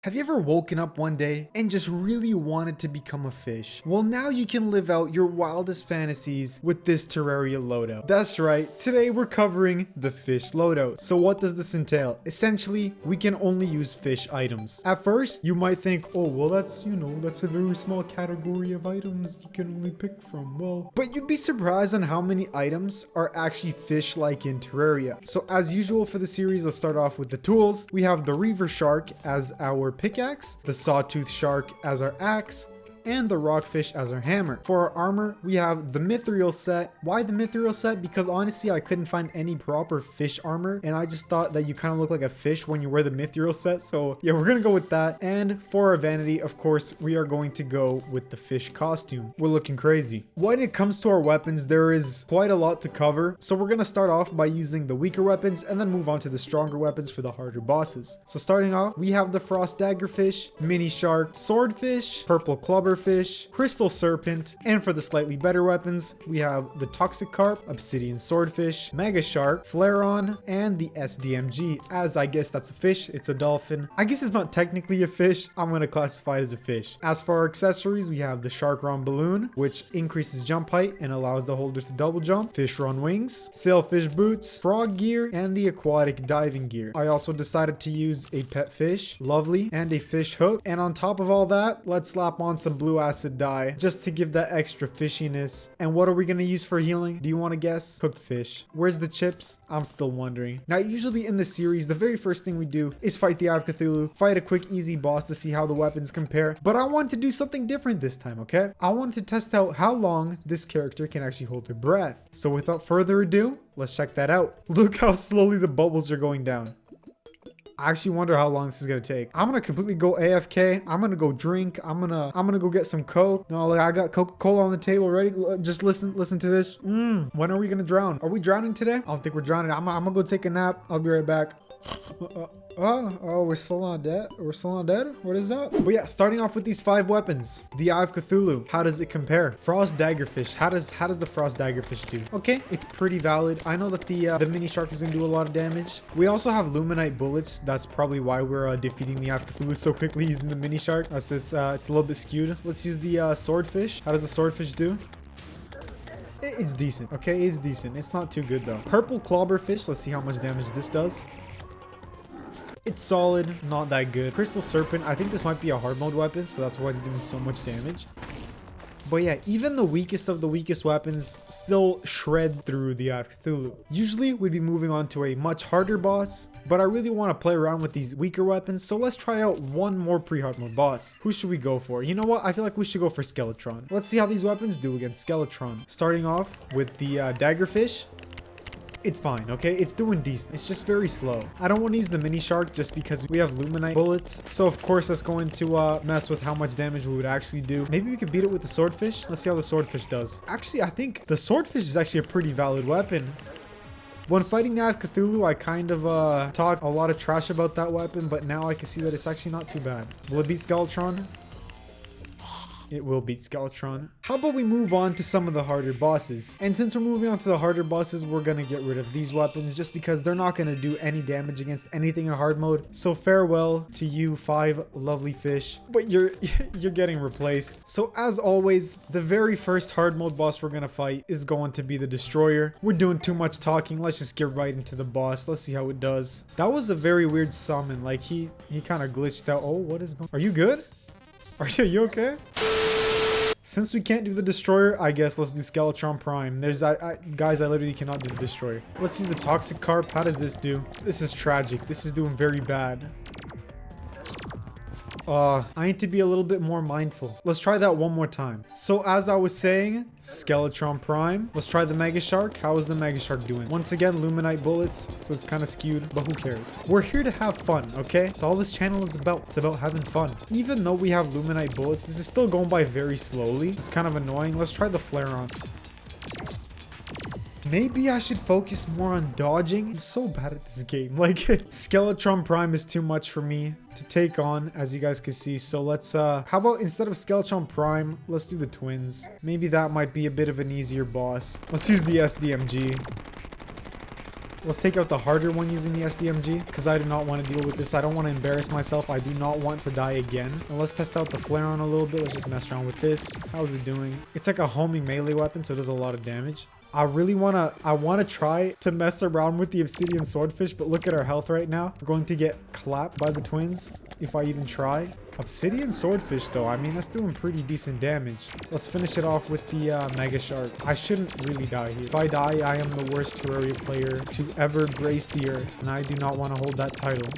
Have you ever woken up one day and just really wanted to become a fish? Well, now you can live out your wildest fantasies with this Terraria loadout. That's right, today we're covering the fish loadout. So what does this entail? Essentially, we can only use fish items. At first, you might think, oh, well, that's a very small category of items you can only pick from. Well, but you'd be surprised on how many items are actually fish-like in Terraria. So as usual for the series, let's start off with the tools. We have the Reaver Shark as our pickaxe, the Sawtooth Shark as our axe, and the Rockfish as our hammer. For our armor, we have the Mithril set. Why the Mithril set? Because honestly, I couldn't find any proper fish armor, and I just thought that you kind of look like a fish when you wear the Mithril set, so yeah, we're gonna go with that. And for our vanity, of course, we are going to go with the fish costume. We're looking crazy. When it comes to our weapons, there is quite a lot to cover, so we're gonna start off by using the weaker weapons and then move on to the stronger weapons for the harder bosses. So starting off, we have the Frost Daggerfish, Mini Shark, Swordfish, Purple Clubberfish, Crystal Serpent, and for the slightly better weapons, we have the Toxic Carp, Obsidian Swordfish, Mega Shark, Flareon, and the SDMG, as I guess that's a fish, it's a dolphin. I guess it's not technically a fish, I'm gonna classify it as a fish. As for our accessories, we have the Shark-Ron Balloon, which increases jump height and allows the holders to double jump, Fish-Ron Wings, Sailfish Boots, Frog Gear, and the Aquatic Diving Gear. I also decided to use a pet fish, Lovely, and a fish hook, and on top of all that, let's slap on some blue acid dye just to give that extra fishiness. And what are we gonna use for healing? Do you want to guess? Cooked fish. Where's the chips? I'm still wondering. Now, usually in the series, the very first thing we do is fight the Eye of Cthulhu, fight a quick easy boss to see how the weapons compare, but I want to do something different this time, okay? I want to test out how long this character can actually hold their breath. So without further ado, let's check that out. Look how slowly the bubbles are going down. I actually wonder how long this is gonna take. I'm gonna completely go AFK. I'm gonna go drink. I'm gonna go get some Coke. No, like I got Coca-Cola on the table ready. Just listen to this. When are we gonna drown? Are we drowning today? I don't think we're drowning. I'm gonna go take a nap. I'll be right back. Oh, we're still not dead. We're still not dead. What is that? But yeah, starting off with these 5 weapons. The Eye of Cthulhu. How does it compare? Frost Daggerfish. How does the Frost Daggerfish do? Okay, it's pretty valid. I know that the Mini Shark is gonna do a lot of damage. We also have Luminite bullets. That's probably why we're defeating the Eye of Cthulhu so quickly using the Mini Shark. It's a little bit skewed. Let's use the Swordfish. How does the Swordfish do? It's decent. Okay, it's decent. It's not too good though. Purple Clubberfish. Let's see how much damage this does. It's solid, not that good. Crystal Serpent, I think this might be a hard mode weapon, so that's why it's doing so much damage. But yeah, even the weakest of the weakest weapons still shred through the Eye of Cthulhu. Usually we'd be moving on to a much harder boss, but I really want to play around with these weaker weapons, so let's try out one more pre-hard mode boss. Who should we go for? You know what? I feel like we should go for Skeletron. Let's see how these weapons do against Skeletron. Starting off with the Daggerfish. It's fine, okay? It's doing decent. It's just very slow. I don't want to use the Mini Shark just because we have Luminite bullets. So of course that's going to mess with how much damage we would actually do. Maybe we could beat it with the Swordfish. Let's see how the Swordfish does. Actually, I think the Swordfish is actually a pretty valid weapon. When fighting the Eye of Cthulhu, I kind of talked a lot of trash about that weapon, but now I can see that it's actually not too bad. Will it beat Skeletron? It will beat Skeletron. How about we move on to some of the harder bosses? And since we're moving on to the harder bosses, we're gonna get rid of these weapons just because they're not gonna do any damage against anything in hard mode. So farewell to you 5 lovely fish, but you're getting replaced. So as always, the very first hard mode boss we're gonna fight is going to be the Destroyer. We're doing too much talking. Let's just get right into the boss. Let's see how it does. That was a very weird summon. Like he kind of glitched out. Oh, what is going on? Are you good? Are you okay? Since we can't do the Destroyer, I guess let's do Skeletron Prime. Guys, I literally cannot do the Destroyer. Let's use the Toxic Carp. How does this do? This is tragic. This is doing very bad. I need to be a little bit more mindful. Let's try that one more time. So as I was saying, Skeletron Prime. Let's try the Mega Shark. How is the Mega Shark doing? Once again, Luminite bullets, so it's kind of skewed, but who cares? We're here to have fun, okay? That's all this channel is about. It's about having fun. Even though we have Luminite bullets, this is still going by very slowly. It's kind of annoying. Let's try the Flareon. Maybe I should focus more on dodging. I'm so bad at this game. Like, Skeletron Prime is too much for me to take on, as you guys can see. So let's, how about instead of Skeletron Prime, let's do the twins. Maybe that might be a bit of an easier boss. Let's use the SDMG. Let's take out the harder one using the SDMG because I do not want to deal with this. I don't want to embarrass myself. I do not want to die again. And let's test out the flare on a little bit. Let's just mess around with this. How is it doing? It's like a homing melee weapon, so it does a lot of damage. I want to try to mess around with the obsidian swordfish, but look at our health right now. We're going to get clapped by the twins if I even try. Obsidian swordfish though, I mean, that's doing pretty decent damage. Let's finish it off with the mega shark. I shouldn't really die here. If I die, I am the worst Terraria player to ever grace the earth, and I do not want to hold that title.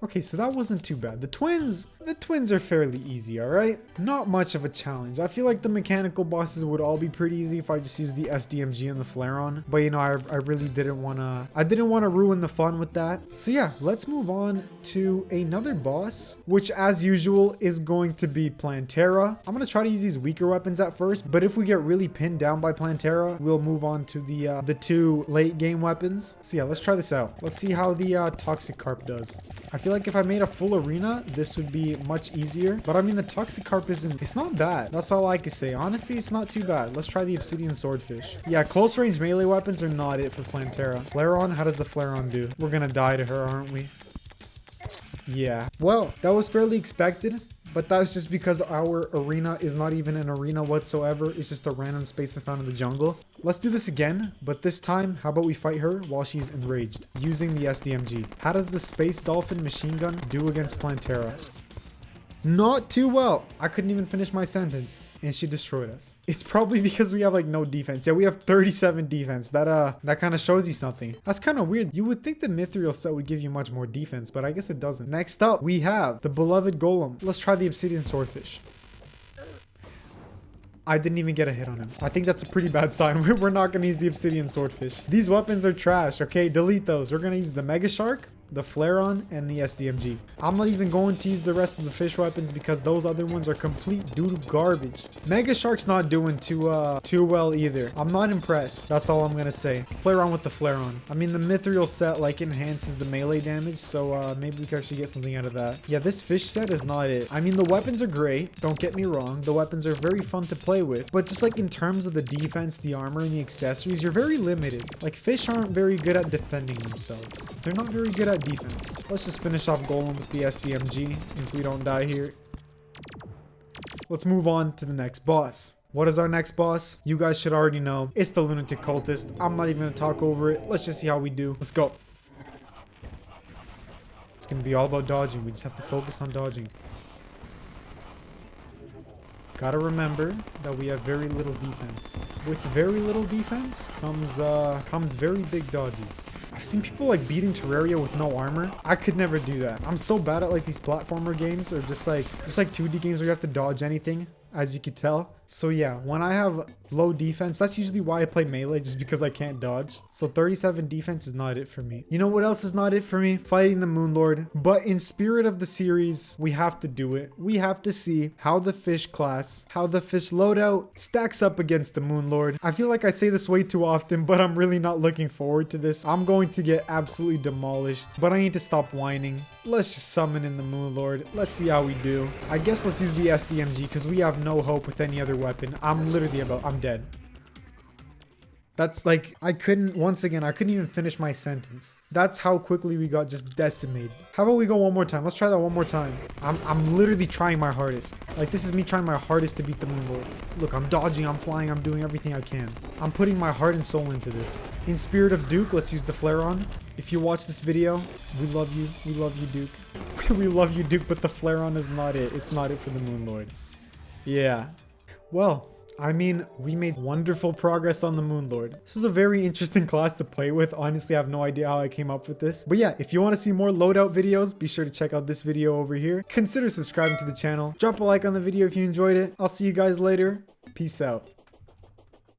Okay, so that wasn't too bad. The twins are fairly easy, all right? Not much of a challenge. I feel like the mechanical bosses would all be pretty easy if I just used the SDMG and the flare on. But you know, I really didn't want to ruin the fun with that. So yeah, let's move on to another boss, which as usual is going to be Plantera. I'm going to try to use these weaker weapons at first, but if we get really pinned down by Plantera, we'll move on to the two late game weapons. So yeah, let's try this out. Let's see how the toxic carp does. I feel like if I made a full arena, this would be much easier. But I mean, the toxic carp it's not bad. That's all I can say. Honestly, it's not too bad. Let's try the obsidian swordfish. Yeah, close range melee weapons are not it for Plantera. Flare on, how does the flare on do? We're gonna die to her, aren't we? Yeah. Well, that was fairly expected. But that's just because our arena is not even an arena whatsoever. It's just a random space I found in the jungle. Let's do this again, but this time, how about we fight her while she's enraged, using the SDMG. How does the Space Dolphin machine gun do against Plantera? Not too well. I couldn't even finish my sentence, and she destroyed us. It's probably because we have like no defense. Yeah, we have 37 defense. That kind of shows you something. That's kind of weird. You would think the mithril set would give you much more defense, but I guess it doesn't. Next up, we have the beloved golem. Let's try the obsidian swordfish. I didn't even get a hit on him. I think that's a pretty bad sign. We're not going to use the obsidian swordfish. These weapons are trash. Okay, delete those. We're going to use the mega shark, the flare on, and the SDMG. I'm not even going to use the rest of the fish weapons because those other ones are complete doo-doo garbage. Mega shark's not doing too well either. I'm not impressed. That's all I'm gonna say. Let's play around with the flare on. I mean, the mithril set like enhances the melee damage, so maybe we can actually get something out of that. Yeah, this fish set is not it. I mean, the weapons are great. Don't get me wrong. The weapons are very fun to play with, but just like in terms of the defense, the armor, and the accessories, you're very limited. Like, fish aren't very good at defending themselves. They're not very good at defense. Let's just finish off golem with the SDMG if we don't die here. Let's move on to the next boss. What is our next boss? You guys should already know. It's the lunatic cultist. I'm not even gonna talk over it. Let's just see how we do. Let's go. It's gonna be all about dodging. We just have to focus on dodging. Gotta remember that we have very little defense. With very little defense comes very big dodges. I've seen people like beating Terraria with no armor. I could never do that. I'm so bad at like these platformer games or just like 2D games where you have to dodge anything, as you could tell. So yeah, when I have low defense, that's usually why I play melee, just because I can't dodge. So 37 defense is not it for me. You know what else is not it for me? Fighting the Moon Lord. But in spirit of the series, we have to do it. We have to see how the fish class, how the fish loadout stacks up against the Moon Lord. I feel like I say this way too often, but I'm really not looking forward to this. I'm going to get absolutely demolished, but I need to stop whining. Let's just summon in the Moon Lord. Let's see how we do. I guess let's use the SDMG because we have no hope with any other weapon. I'm dead. That's like, I couldn't even finish my sentence. That's how quickly we got just decimated. How about we go one more time? Let's try that one more time. I'm literally trying my hardest. Like, this is me trying my hardest to beat the Moon Lord. Look, I'm dodging, I'm flying, I'm doing everything I can. I'm putting my heart and soul into this. In spirit of Duke, let's use the flare on. If you watch this video, we love you. We love you, Duke. We love you, Duke, but the flare on is not it. It's not it for the Moon Lord. Yeah. Well, I mean, we made wonderful progress on the Moon Lord. This is a very interesting class to play with. Honestly, I have no idea how I came up with this. But yeah, if you want to see more loadout videos, be sure to check out this video over here. Consider subscribing to the channel. Drop a like on the video if you enjoyed it. I'll see you guys later. Peace out.